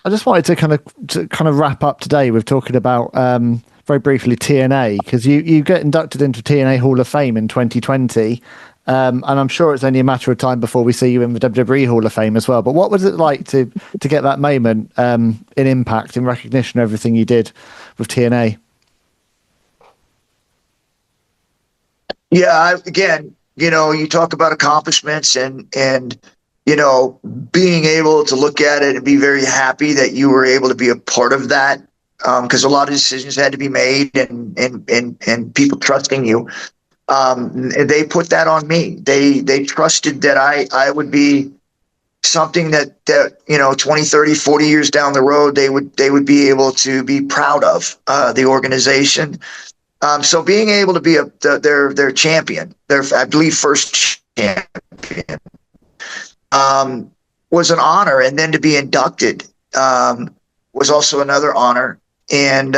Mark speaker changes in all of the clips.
Speaker 1: I just wanted to kind of wrap up today with talking about very briefly TNA, because you get inducted into TNA Hall of Fame in 2020. And I'm sure it's only a matter of time before we see you in the WWE Hall of Fame as well. But what was it like to get that moment in Impact, in recognition of everything you did with TNA?
Speaker 2: Yeah, again, you talk about accomplishments and being able to look at it and be very happy that you were able to be a part of that, because a lot of decisions had to be made and people trusting you. They put that on me. They trusted that I would be something that 20, 30, 40 years down the road, they would be able to be proud of the organization. So being able to be their champion, I believe first champion, was an honor, and then to be inducted was also another honor. And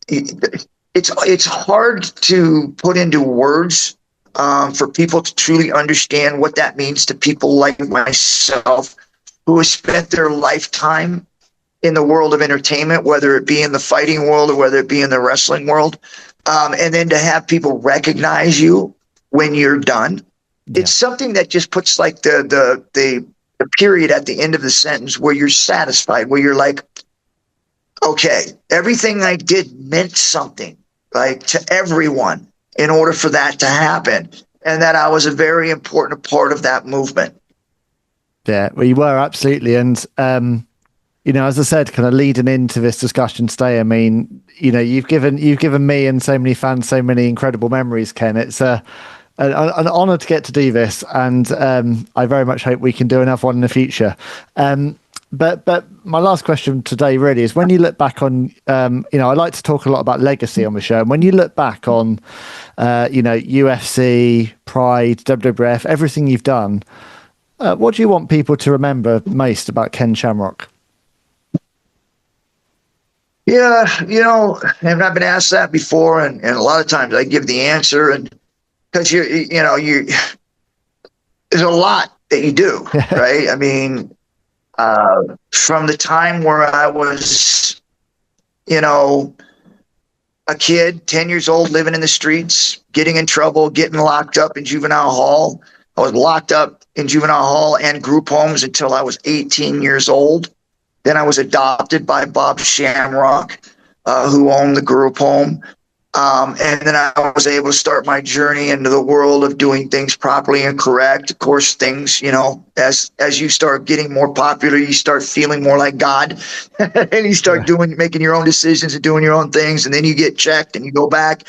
Speaker 2: it's hard to put into words for people to truly understand what that means to people like myself, who have spent their lifetime in the world of entertainment, whether it be in the fighting world or whether it be in the wrestling world. And then to have people recognize you when you're done, it's something that just puts like the period at the end of the sentence where you're satisfied, where you're like, okay, everything I did meant something, like to everyone, in order for that to happen, and that I was a very important part of that movement.
Speaker 1: Yeah, well, you were absolutely, and as I said, kind of leading into this discussion today, I mean, you've given me and so many fans so many incredible memories, Ken. It's an honor to get to do this, and I very much hope we can do another one in the future. But my last question today really is, when you look back on, I like to talk a lot about legacy on the show, and when you look back on, UFC, Pride, WWF, everything you've done, what do you want people to remember most about Ken Shamrock?
Speaker 2: Yeah, and I've been asked that before, and a lot of times I give the answer, and because there's a lot that you do, right? I mean, from the time where I was, a kid, 10 years old, living in the streets, getting in trouble, getting locked up in juvenile hall. I was locked up in juvenile hall and group homes until I was 18 years old. Then I was adopted by Bob Shamrock, who owned the group home. And then I was able to start my journey into the world of doing things properly and correct. Of course, things, as you start getting more popular, you start feeling more like God, and you start making your own decisions and doing your own things. And then you get checked and you go back.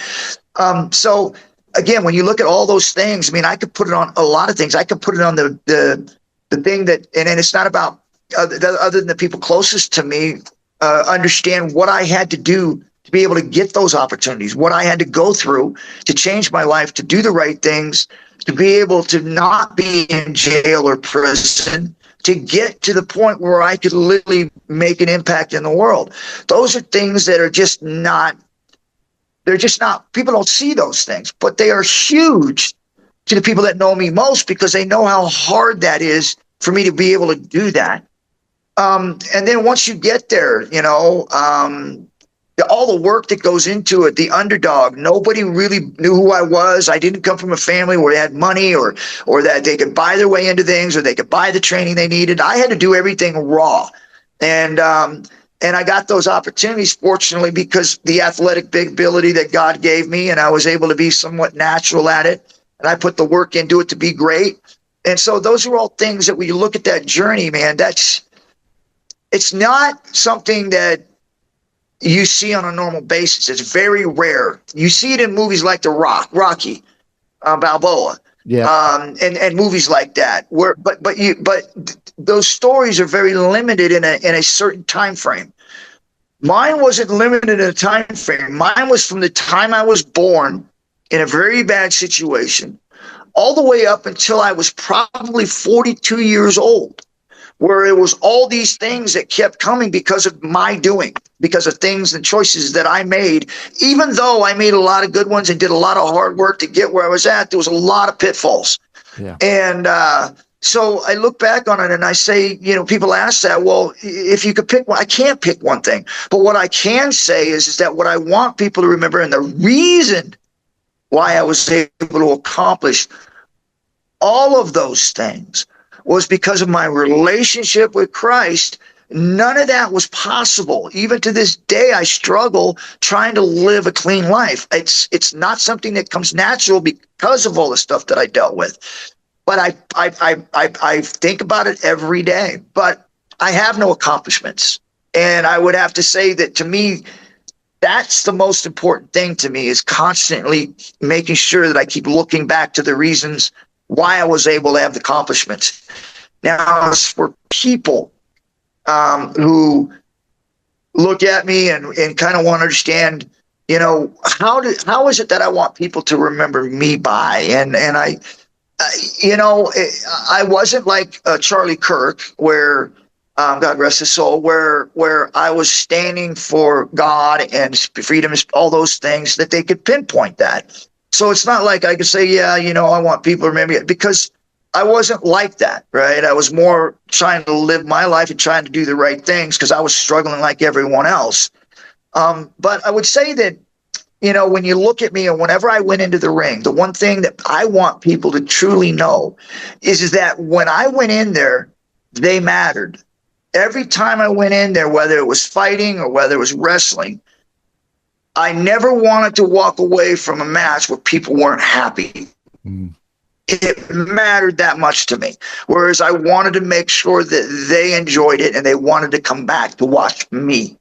Speaker 2: So again, when you look at all those things, I mean, I could put it on a lot of things. I could put it on the thing that, and it's not about other than the people closest to me, understand what I had to do to be able to get those opportunities, what I had to go through to change my life, to do the right things, to be able to not be in jail or prison, to get to the point where I could literally make an impact in the world. Those are things that are just not, people don't see those things, but they are huge to the people that know me most, because they know how hard that is for me to be able to do that. And then once you get there, all the work that goes into it, the underdog, nobody really knew who I was. I didn't come from a family where they had money or that they could buy their way into things, or they could buy the training they needed. I had to do everything raw. And I got those opportunities, fortunately, because the athletic ability that God gave me, and I was able to be somewhat natural at it. And I put the work into it to be great. And so those are all things that when you look at that journey, man, it's not something that you see on a normal basis. It's very rare. You see it in movies like Rocky Balboa, and movies like that. But those stories are very limited in a certain time frame. Mine wasn't limited in a time frame. Mine was from the time I was born in a very bad situation, all the way up until I was probably 42 years old, where it was all these things that kept coming because of my doing, because of things and choices that I made. Even though I made a lot of good ones and did a lot of hard work to get where I was at, there was a lot of pitfalls. Yeah. And So I look back on it and I say, people ask that, well, if you could pick one, I can't pick one thing. But what I can say is that what I want people to remember, and the reason why I was able to accomplish all of those things, was because of my relationship with Christ. None of that was possible. Even to this day, I struggle trying to live a clean life. It's not something that comes natural because of all the stuff that I dealt with. But I think about it every day. But I have no accomplishments. And I would have to say that, to me, that's the most important thing to me, is constantly making sure that I keep looking back to the reasons why I was able to have the accomplishments. Now, as for people who look at me and kind of want to understand, how is it that I want people to remember me by? And I wasn't like Charlie Kirk, where God rest his soul, where I was standing for God and freedom, all those things, that they could pinpoint that. So it's not like I could say, yeah, I want people to remember it, because I wasn't like that, right? I was more trying to live my life and trying to do the right things, because I was struggling like everyone else. But I would say that, when you look at me, and whenever I went into the ring, the one thing that I want people to truly know is that when I went in there, they mattered. Every time I went in there, whether it was fighting or whether it was wrestling, I never wanted to walk away from a match where people weren't happy. Mm. It mattered that much to me. Whereas I wanted to make sure that they enjoyed it and they wanted to come back to watch me.